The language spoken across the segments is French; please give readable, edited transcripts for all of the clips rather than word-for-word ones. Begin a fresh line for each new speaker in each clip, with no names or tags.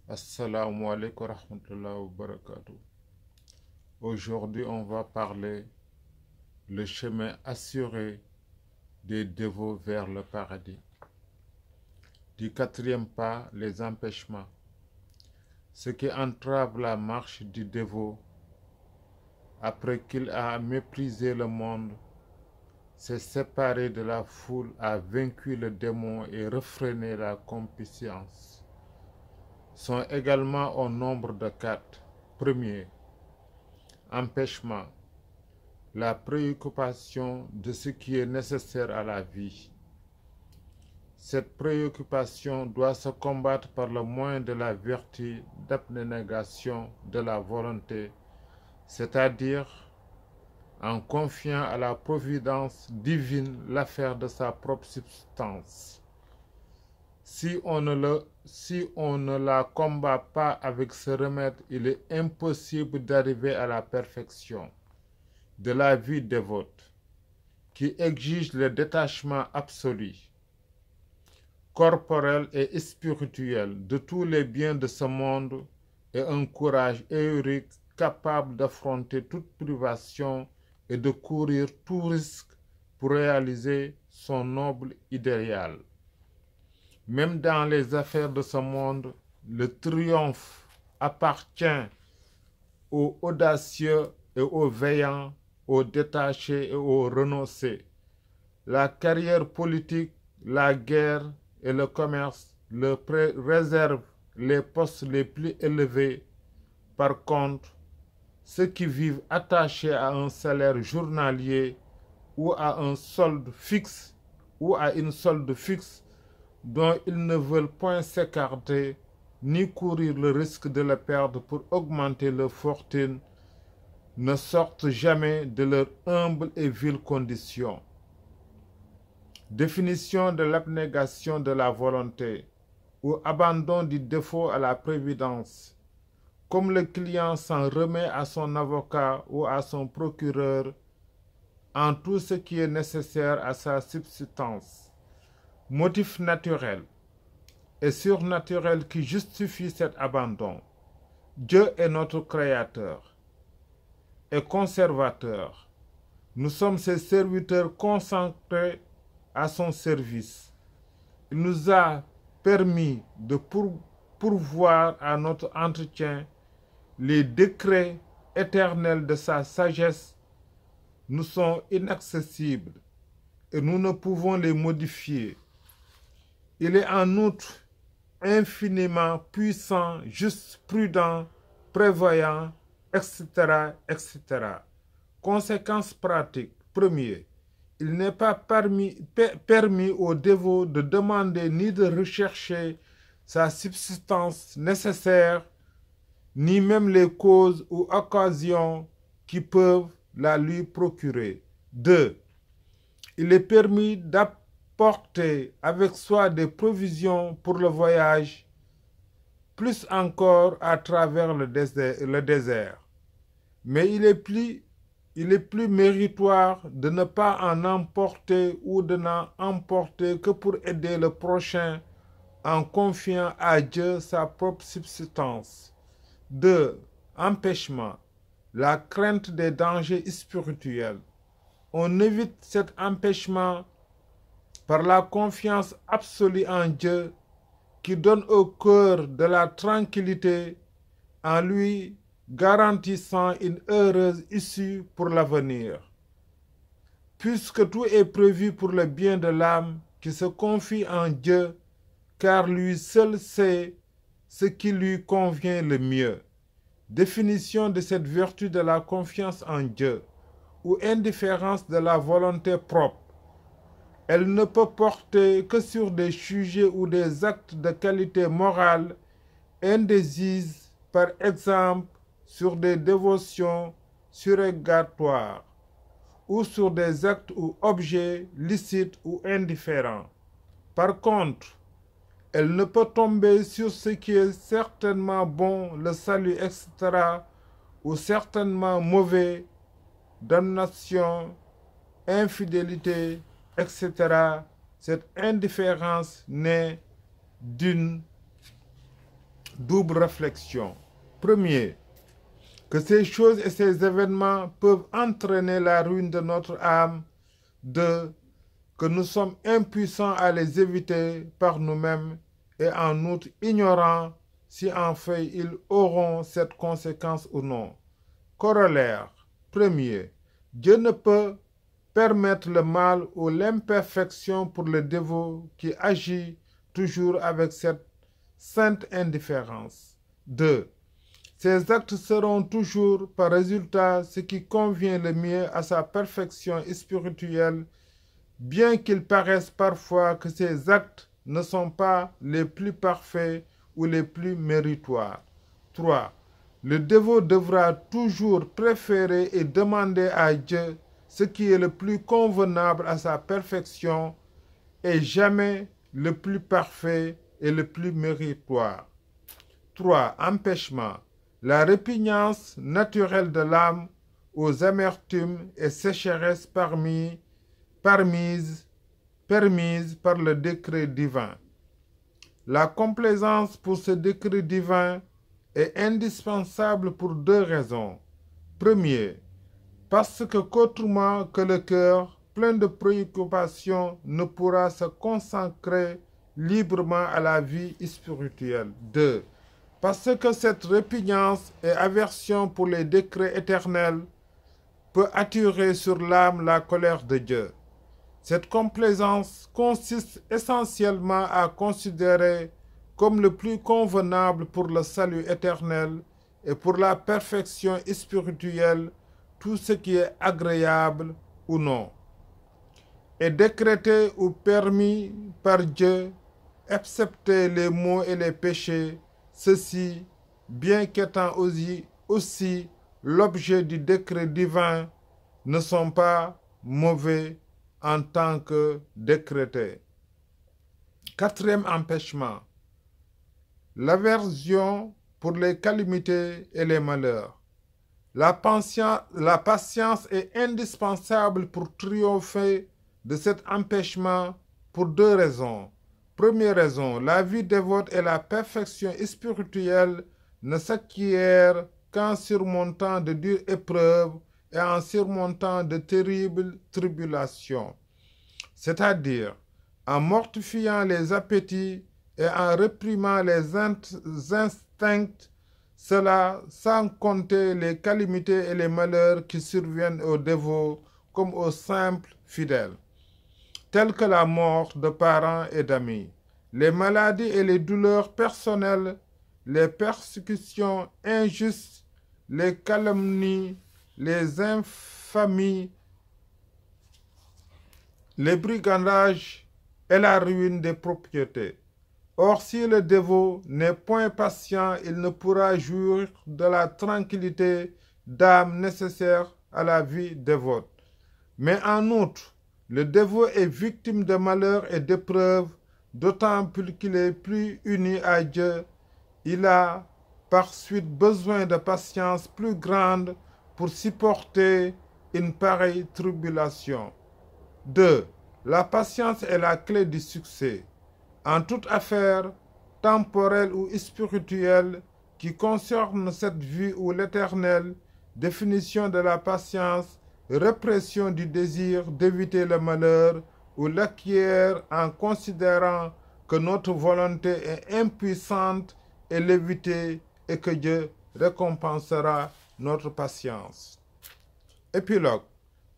Assalamu alaikum wa rahmatullahi wa barakatuh. Aujourd'hui, on va parler le chemin assuré des dévots vers le paradis. Du quatrième pas, les empêchements. Ce qui entrave la marche du dévot après qu'il a méprisé le monde, s'est séparé de la foule, a vaincu le démon et refréné la concupiscence, sont également au nombre de 4. Premier, empêchement, la préoccupation de ce qui est nécessaire à la vie. Cette préoccupation doit se combattre par le moyen de la vertu d'abnégation de la volonté, c'est-à-dire en confiant à la providence divine l'affaire de sa propre substance. Si on ne la combat pas avec ce remède, il est impossible d'arriver à la perfection de la vie dévote, qui exige le détachement absolu, corporel et spirituel de tous les biens de ce monde et un courage héroïque capable d'affronter toute privation et de courir tout risque pour réaliser son noble idéal. Même dans les affaires de ce monde, le triomphe appartient aux audacieux et aux veillants, aux détachés et aux renoncés. La carrière politique, la guerre et le commerce leur réservent les postes les plus élevés. Par contre, ceux qui vivent attachés à un salaire journalier ou à un solde fixe ou à une solde fixe dont ils ne veulent point s'écarter ni courir le risque de le perdre pour augmenter leur fortune, ne sortent jamais de leur humble et vile condition. Définition de l'abnégation de la volonté ou abandon du défaut à la prévidence. Comme le client s'en remet à son avocat ou à son procureur en tout ce qui est nécessaire à sa subsistance. Motif naturel et surnaturel qui justifie cet abandon. Dieu est notre créateur et conservateur. Nous sommes ses serviteurs consacrés à son service. Il nous a permis de pourvoir à notre entretien les décrets éternels de sa sagesse nous sont inaccessibles et nous ne pouvons les modifier. Il est en outre infiniment puissant, juste, prudent, prévoyant, etc., etc. Conséquences pratiques. Premier, il n'est pas permis au dévot de demander ni de rechercher sa subsistance nécessaire, ni même les causes ou occasions qui peuvent la lui procurer. 2. Il est permis d'apporter avec soi des provisions pour le voyage, plus encore à travers le désert. Mais il est plus méritoire de ne pas en emporter ou de n'en emporter que pour aider le prochain en confiant à Dieu sa propre subsistance. 2. Empêchement. La crainte des dangers spirituels. On évite cet empêchement par la confiance absolue en Dieu qui donne au cœur de la tranquillité en lui garantissant une heureuse issue pour l'avenir. Puisque tout est prévu pour le bien de l'âme qui se confie en Dieu, car lui seul sait ce qui lui convient le mieux. Définition de cette vertu de la confiance en Dieu ou indifférence de la volonté propre. Elle ne peut porter que sur des sujets ou des actes de qualité morale indécises, par exemple sur des dévotions surrogatoires ou sur des actes ou objets licites ou indifférents. Par contre, elle ne peut tomber sur ce qui est certainement bon, le salut, etc., ou certainement mauvais, damnation, infidélité, etc. Cette indifférence naît d'une Double réflexion. Premier, que ces choses et ces événements peuvent entraîner la ruine de notre âme. Deux, que nous sommes impuissants à les éviter par nous-mêmes et en outre ignorants si en fait ils auront cette conséquence ou non. Corollaire. Premier, Dieu ne peut permettre le mal ou l'imperfection pour le dévot qui agit toujours avec cette sainte indifférence. 2. Ses actes seront toujours par résultat ce qui convient le mieux à sa perfection spirituelle, bien qu'il paraisse parfois que ces actes ne sont pas les plus parfaits ou les plus méritoires. 3. Le dévot devra toujours préférer et demander à Dieu ce qui est le plus convenable à sa perfection et jamais le plus parfait et le plus méritoire. 3. Empêchement. La répugnance naturelle de l'âme aux amertumes et sécheresses permises par le décret divin. La complaisance pour ce décret divin est indispensable pour deux raisons. Premier, parce qu'autrement que le cœur, plein de préoccupations, ne pourra se consacrer librement à la vie spirituelle. 2. Parce que cette répugnance et aversion pour les décrets éternels peut attirer sur l'âme la colère de Dieu. Cette complaisance consiste essentiellement à considérer comme le plus convenable pour le salut éternel et pour la perfection spirituelle tout ce qui est agréable ou non, est décrété ou permis par Dieu, excepté les maux et les péchés, ceux-ci, bien qu'étant aussi l'objet du décret divin, ne sont pas mauvais en tant que décrétés. Quatrième empêchement, l'aversion pour les calamités et les malheurs. La patience est indispensable pour triompher de cet empêchement pour deux raisons. Première raison, la vie dévote et la perfection spirituelle ne s'acquièrent qu'en surmontant de dures épreuves et en surmontant de terribles tribulations, c'est-à-dire en mortifiant les appétits et en réprimant les instincts, cela sans compter les calamités et les malheurs qui surviennent aux dévots comme aux simples fidèles, tels que la mort de parents et d'amis, les maladies et les douleurs personnelles, les persécutions injustes, les calomnies, les infamies, les brigandages et la ruine des propriétés. Or, si le dévot n'est point patient, il ne pourra jouir de la tranquillité d'âme nécessaire à la vie dévote. Mais en outre, le dévot est victime de malheurs et d'épreuves, d'autant plus qu'il est plus uni à Dieu. Il a par suite besoin de patience plus grande pour supporter une pareille tribulation. 2. La patience est la clé du succès. En toute affaire, temporelle ou spirituelle, qui concerne cette vie ou l'éternel, définition de la patience, répression du désir d'éviter le malheur ou l'acquiert en considérant que notre volonté est impuissante et l'éviter et que Dieu récompensera notre patience. Épilogue.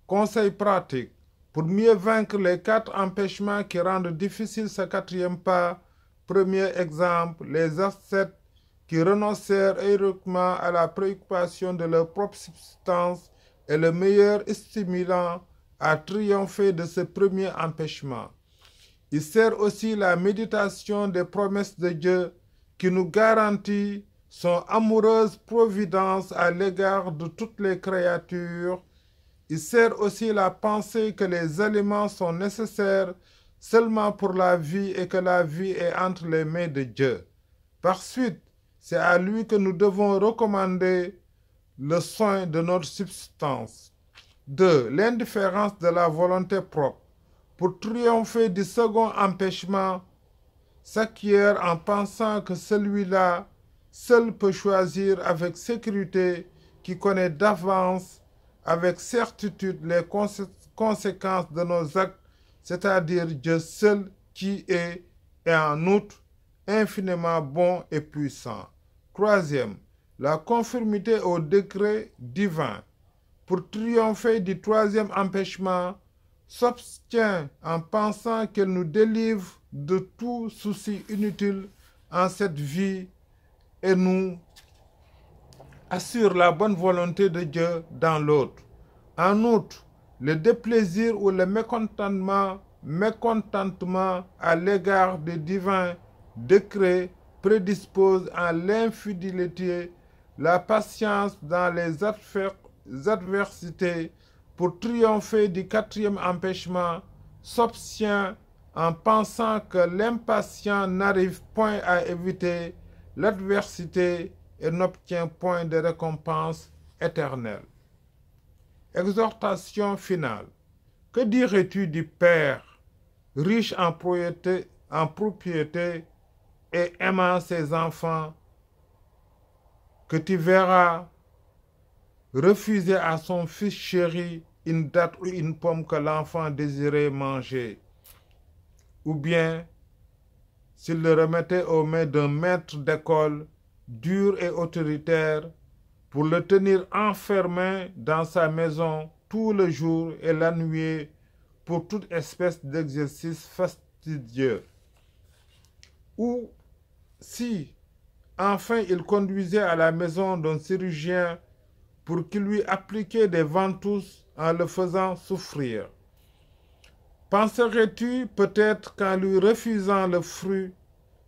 Conseil pratique. Pour mieux vaincre les 4 empêchements qui rendent difficile ce 4e pas, premier exemple, les ascètes qui renoncèrent héroïquement à la préoccupation de leur propre subsistance est le meilleur stimulant à triompher de ce premier empêchement. Il sert aussi la méditation des promesses de Dieu qui nous garantit son amoureuse providence à l'égard de toutes les créatures. Il sert aussi la pensée que les aliments sont nécessaires seulement pour la vie et que la vie est entre les mains de Dieu. Par suite, c'est à lui que nous devons recommander le soin de notre subsistance. 2. L'indifférence de la volonté propre. Pour triompher du second empêchement, s'acquiert en pensant que celui-là seul peut choisir avec sécurité, qui connaît d'avance, avec certitude, les conséquences de nos actes, c'est-à-dire Dieu seul qui est, et en outre, infiniment bon et puissant. Troisième, la conformité au décret divin. Pour triompher du troisième empêchement, s'abstient en pensant qu'elle nous délivre de tout souci inutile en cette vie et nous assure la bonne volonté de Dieu dans l'autre. En outre, le déplaisir ou le mécontentement à l'égard des divins décrets prédispose à l'infidélité, la patience dans les adversités. Pour triompher du quatrième empêchement, s'obtient en pensant que l'impatient n'arrive point à éviter l'adversité et n'obtient point de récompense éternelle. Exhortation finale. Que dirais-tu du Père, riche en propriété et aimant ses enfants, que tu verras refuser à son fils chéri une date ou une pomme que l'enfant désirait manger, ou bien s'il le remettait aux mains d'un maître d'école dur et autoritaire pour le tenir enfermé dans sa maison tout le jour et la nuit pour toute espèce d'exercice fastidieux. Ou si, enfin, il conduisait à la maison d'un chirurgien pour qu'il lui appliquait des ventouses en le faisant souffrir. Penserais-tu peut-être qu'en lui refusant le fruit,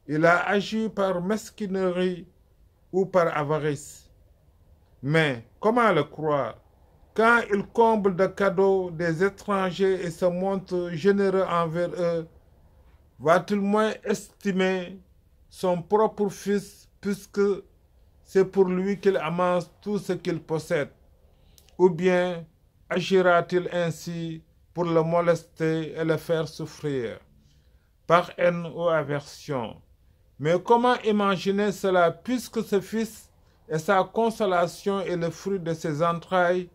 il a agi par mesquinerie ou par avarice? Mais comment le croire? Quand il comble de cadeaux des étrangers et se montre généreux envers eux, va-t-il moins estimer son propre fils, puisque c'est pour lui qu'il amasse tout ce qu'il possède? Ou bien agira-t-il ainsi pour le molester et le faire souffrir, par haine ou aversion? Mais comment imaginer cela, puisque ce fils est sa consolation et le fruit de ses entrailles?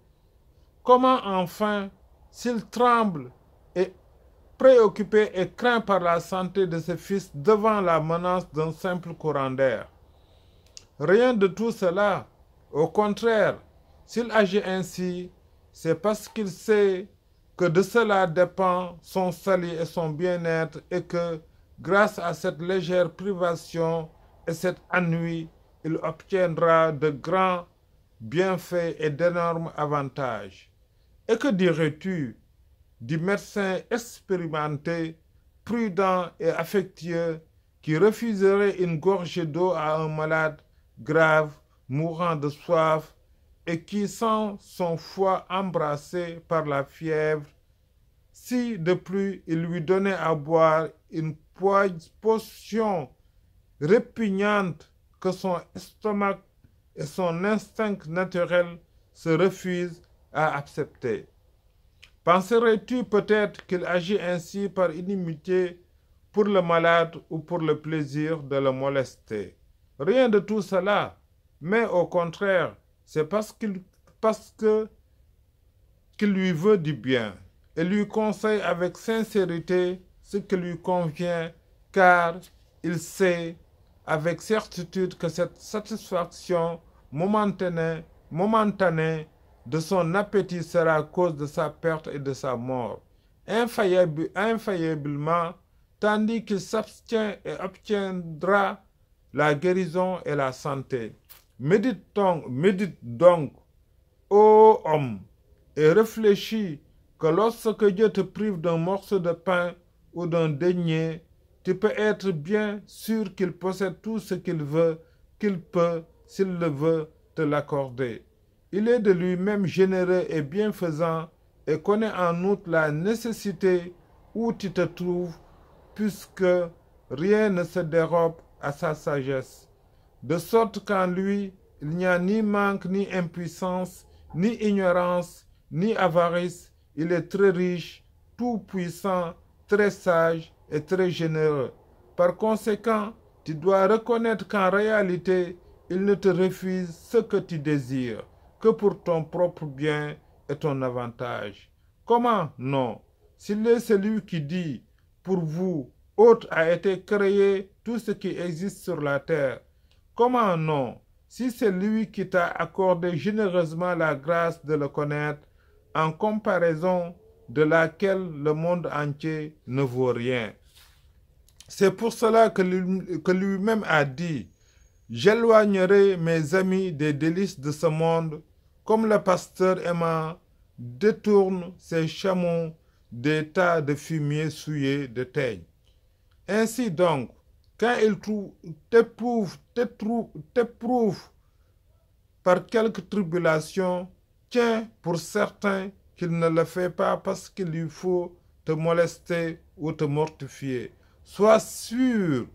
Comment enfin, s'il tremble et préoccupé et craint par la santé de ce fils devant la menace d'un simple courant d'air? Rien de tout cela. Au contraire, s'il agit ainsi, c'est parce qu'il sait que de cela dépend son salut et son bien-être, et que, grâce à cette légère privation et cet ennui, il obtiendra de grands bienfaits et d'énormes avantages. Et que dirais-tu du médecin expérimenté, prudent et affectueux, qui refuserait une gorgée d'eau à un malade grave, mourant de soif, et qui sent son foie embrassé par la fièvre, si de plus il lui donnait à boire une potion répugnante que son estomac et son instinct naturel se refusent à accepter? Penserais-tu peut-être qu'il agit ainsi par inimitié pour le malade ou pour le plaisir de le molester? Rien de tout cela, mais au contraire, c'est parce qu'il lui veut du bien et lui conseille avec sincérité ce qui lui convient, car il sait avec certitude que cette satisfaction momentanée de son appétit sera à cause de sa perte et de sa mort, infailliblement, tandis qu'il s'abstient et obtiendra la guérison et la santé. Médite donc, ô homme, et réfléchis que lorsque Dieu te prive d'un morceau de pain ou d'un denier, tu peux être bien sûr qu'il possède tout ce qu'il veut, qu'il peut, s'il le veut, te l'accorder. Il est de lui-même généreux et bienfaisant et connaît en outre la nécessité où tu te trouves, puisque rien ne se dérobe à sa sagesse. De sorte qu'en lui, il n'y a ni manque, ni impuissance, ni ignorance, ni avarice. Il est très riche, tout puissant, très sage et très généreux. Par conséquent, tu dois reconnaître qu'en réalité, il ne te refuse ce que tu désires que pour ton propre bien et ton avantage. Comment non? S'il est celui qui dit, pour vous, autre a été créé tout ce qui existe sur la terre. Comment non? Si c'est lui qui t'a accordé généreusement la grâce de le connaître, en comparaison de laquelle le monde entier ne vaut rien. C'est pour cela que lui-même a dit, « J'éloignerai mes amis des délices de ce monde, comme le pasteur aimant détourne ses chameaux des tas de fumier souillé de teigne. » Ainsi donc, quand il t'éprouve par quelque tribulation, tiens pour certain qu'il ne le fait pas parce qu'il lui faut te molester ou te mortifier. Sois sûr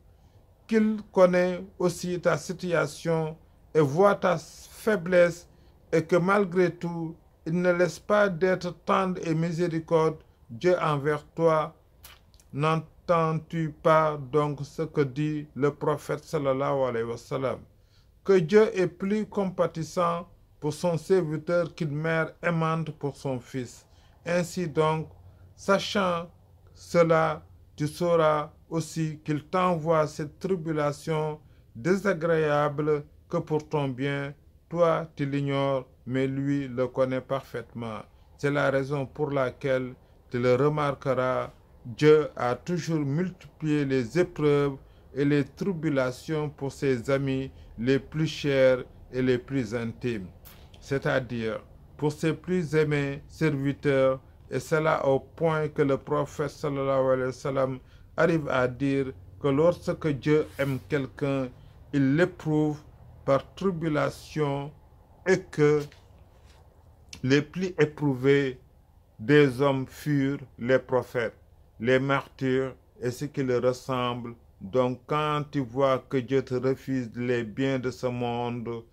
qu'il connaît aussi ta situation et voit ta faiblesse et que malgré tout, il ne laisse pas d'être tendre et miséricordieux Dieu envers toi. N'entends-tu pas donc ce que dit le prophète sallallahu alayhi wa sallam? Que Dieu est plus compatissant pour son serviteur qu'une mère aimante pour son fils. Ainsi donc, sachant cela, tu sauras aussi qu'il t'envoie cette tribulation désagréable que pour ton bien. Toi, tu l'ignores, mais lui le connaît parfaitement. C'est la raison pour laquelle tu le remarqueras. Dieu a toujours multiplié les épreuves et les tribulations pour ses amis les plus chers et les plus intimes, c'est-à-dire pour ses plus aimés serviteurs, et cela au point que le prophète sallallahu alayhi wa sallam arrive à dire que lorsque Dieu aime quelqu'un, il l'éprouve par tribulation, et que les plus éprouvés des hommes furent les prophètes, les martyrs et ce qui leur ressemble. Donc quand tu vois que Dieu te refuse les biens de ce monde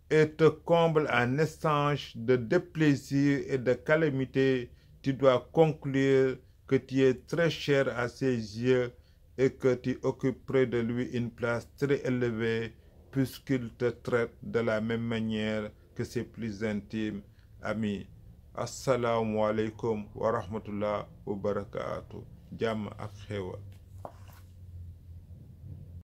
et te comble en échange de déplaisir et de calamités, tu dois conclure que tu es très cher à ses yeux et que tu occupes près de lui une place très élevée, puisqu'il te traite de la même manière que ses plus intimes amis. Assalamu alaikum wa rahmatullah wa barakatuh. Jàmm ak xéewal.